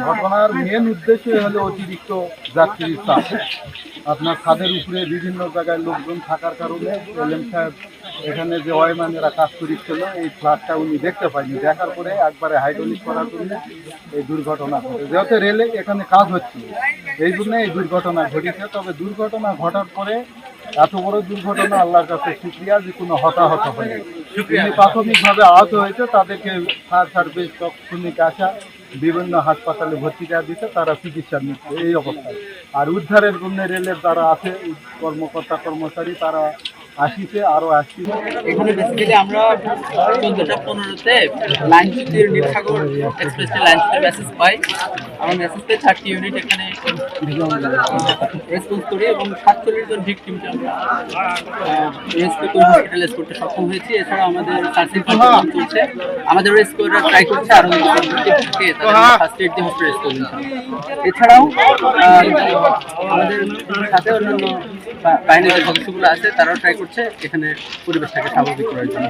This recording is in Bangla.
ঘটনার মেন উদ্দেশ্য হলো অতিরিক্ত যাত্রীর চাপ। আপনার ছাদের উপরে বিভিন্ন জায়গায় লোকজন থাকার কারণে এলএম সাহেব এখানে যে ওয়াইম্যানেরা কাজ করেছিল এই ফ্ল্যাটটা উনি দেখতে পাইনি, দেখার পরে একবারে হাইড্রোলিক করার জন্য এই দুর্ঘটনা ঘটে। যেহেতু রেলে এখানে কাজ হচ্ছিল এই জন্য এই দুর্ঘটনা ঘটেছে। তবে দুর্ঘটনা ঘটার পরে এত বড় দুর্ঘটনা আল্লাহর কাছে শুকরিয়া যে কোনো হতাহত হয়নি। যিনি প্রাথমিকভাবে আহত হয়েছে তাদেরকে ফায়ার সার্ভিস তাৎক্ষণিক আসা বিভিন্ন হাসপাতালে ভর্তি করা দিতে, তারা চিকিৎসা নিচ্ছে এই অবস্থায়। আর উদ্ধারের জন্য রেলের যারা আছে কর্মকর্তা কর্মচারী তারা আসিছে, আরও আসছে। এখানে বেসিক্যালি আমরা 14:15-তে লাইনচ্যুতির নীলসাগর এক্সপ্রেসে লাইনচ্যুতির মেসেজ পাই। আমার মেসেজ পেয়ে 30 ইউনিট এখানে রেসপন্স করি এবং 47 জন ভিকটিমকে আমরা রেস্কিউ করে হসপিটালাইজ করতে সক্ষম হয়েছি। এছাড়া আমাদের সার্চিং অপারেশন চলছে, আমাদের রেস্কিউরা ট্রাই করছে আরও ভিকটিমকে ফার্স্ট এড দিয়ে হসপিটালাইজ করবেন। এছাড়াও আমাদের সাথে অন্যান্য বাহিনীর যে সদস্যগুলো আছে তারাও ট্রাই করছে এখানে পরিবেশটাকে স্বাভাবিক করার জন্য।